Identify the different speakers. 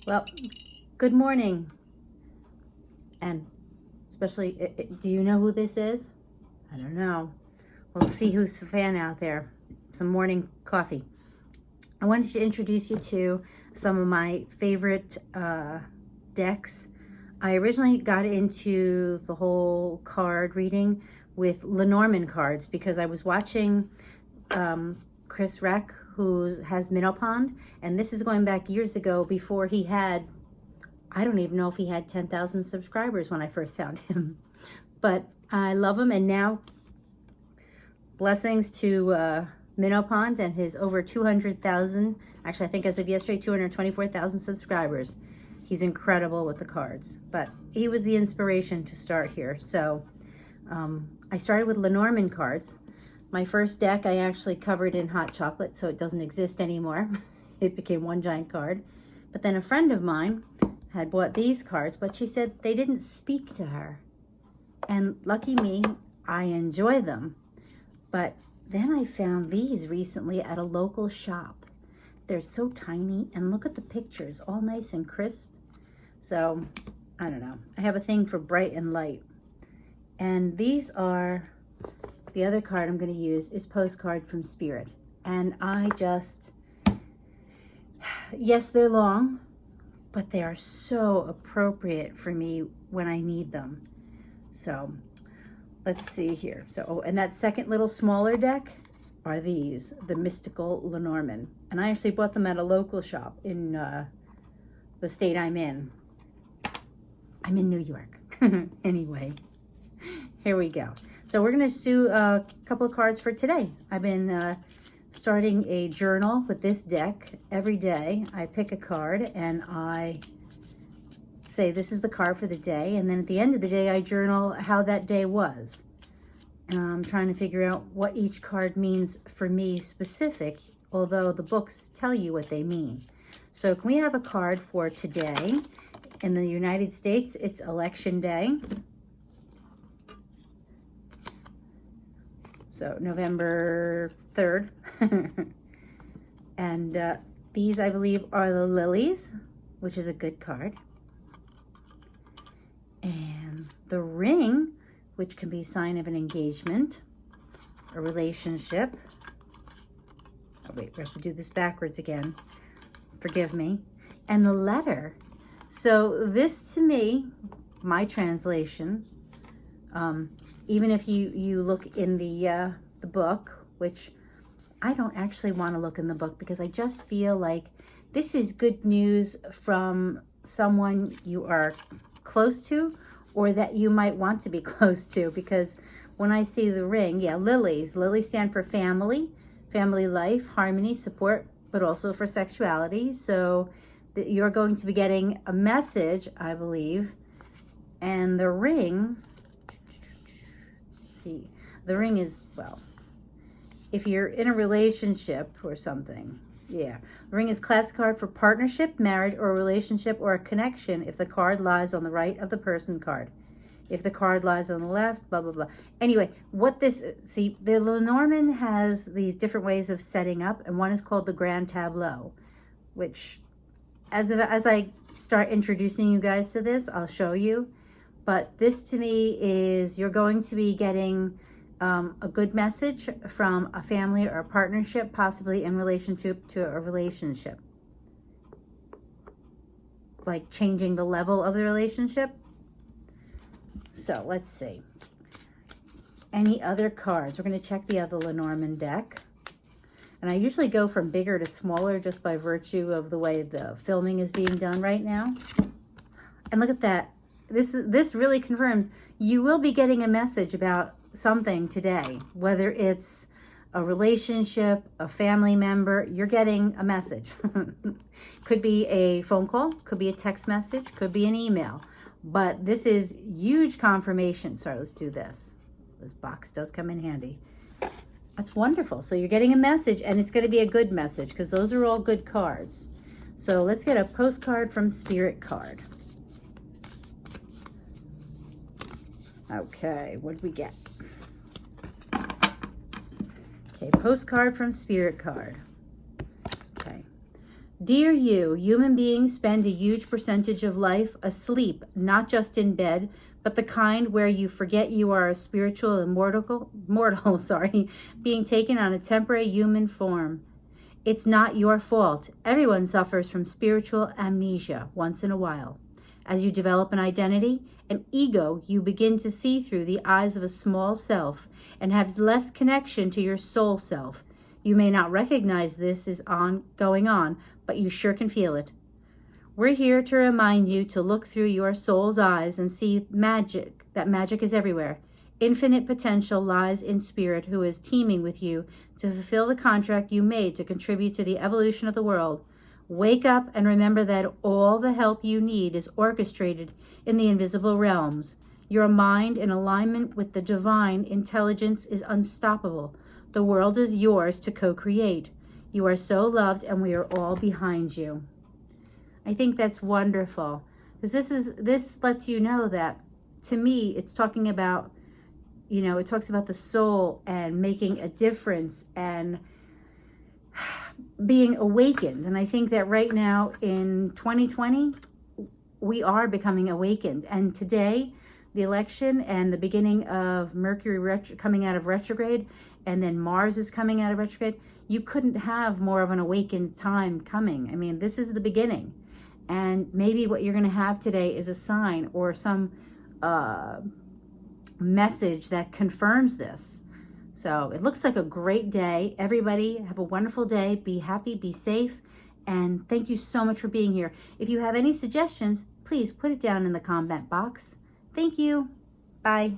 Speaker 1: Well, good morning. And especially, do you know who this is? I don't know. We'll see who's a fan out there. Some morning coffee. I wanted to introduce you to some of my favorite decks. I originally got into the whole card reading with Lenormand cards because I was watching Chris Reck, who has Minnow Pond, and this is going back years ago before he had, I don't even know if he had 10,000 subscribers when I first found him. But I love him, and now blessings to Minnow Pond and his over 200,000, actually I think as of yesterday, 224,000 subscribers. He's incredible with the cards, but he was the inspiration to start here. So I started with Lenormand cards. My first deck I actually covered in hot chocolate, so it doesn't exist anymore. It became one giant card. But then a friend of mine had bought these cards, but she said they didn't speak to her. And lucky me, I enjoy them. But then I found these recently at a local shop. They're so tiny, and look at the pictures, all nice and crisp. So, I don't know. I have a thing for bright and light. And these are, the other card I'm going to use is Postcard from Spirit. And I just, yes, they're long, but they are so appropriate for me when I need them. So, let's see here. So, oh, and that second little smaller deck are these, the Mystical Lenormand. And I actually bought them at a local shop in the state I'm in. I'm in New York. Anyway, here we go. So we're going to do a couple of cards for today. I've been starting a journal with this deck every day. I pick a card and I say this is the card for the day, and then at the end of the day I journal how that day was. I'm trying to figure out what each card means for me specific, although the books tell you what they mean. So can we have a card for today? In the United States, it's Election Day. So November 3rd. And these, I believe, are the lilies, which is a good card. And the ring, which can be a sign of an engagement, a relationship. Oh, wait, we have to do this backwards again. Forgive me. And the letter. So this, to me, my translation, even if you look in the book, which I don't actually want to look in the book because I just feel like this is good news from someone you are close to or that you might want to be close to, because when I see the ring, yeah, lilies. Lilies stand for family, family life, harmony, support, but also for sexuality. So that you're going to be getting a message, I believe. And the ring, let's see, the ring is, well, if you're in a relationship or something, yeah. The ring is classic card for partnership, marriage, or a relationship or a connection if the card lies on the right of the person card. If the card lies on the left, blah, blah, blah. Anyway, what this, see, the Lenormand has these different ways of setting up, and one is called the Grand Tableau, which, as I start introducing you guys to this, I'll show you. But this to me is, you're going to be getting a good message from a family or a partnership, possibly in relation to a relationship. Like changing the level of the relationship. So let's see. Any other cards? We're going to check the other Lenormand deck. And I usually go from bigger to smaller just by virtue of the way the filming is being done right now. And look at that. This really confirms you will be getting a message about something today, whether it's a relationship, a family member, you're getting a message. Could be a phone call, could be a text message, could be an email, but this is huge confirmation. Sorry, let's do this. This box does come in handy. That's wonderful. So you're getting a message, and it's going to be a good message because those are all good cards. So let's get a Postcard from Spirit card. Okay, what did we get? Okay, Postcard from Spirit card. Okay, Dear you, human beings spend a huge percentage of life asleep, not just in bed, but the kind where you forget you are a spiritual and mortal, being taken on a temporary human form. It's not your fault. Everyone suffers from spiritual amnesia once in a while. As you develop an identity, an ego, you begin to see through the eyes of a small self and have less connection to your soul self. You may not recognize this is going on, but you sure can feel it. We're here to remind you to look through your soul's eyes and see magic, that magic is everywhere. Infinite potential lies in spirit who is teaming with you to fulfill the contract you made to contribute to the evolution of the world. Wake up and remember that all the help you need is orchestrated in the invisible realms. Your mind in alignment with the divine intelligence is unstoppable. The world is yours to co-create. You are so loved and we are all behind you. I think that's wonderful, because this lets you know that, to me, it's talking about, it talks about the soul and making a difference and being awakened. And I think that right now in 2020, we are becoming awakened. And today, the election and the beginning of Mercury coming out of retrograde, and then Mars is coming out of retrograde, you couldn't have more of an awakened time coming. I mean, this is the beginning. And maybe what you're going to have today is a sign or some message that confirms this. So it looks like a great day. Everybody have a wonderful day. Be happy, be safe. And thank you so much for being here. If you have any suggestions, please put it down in the comment box. Thank you. Bye.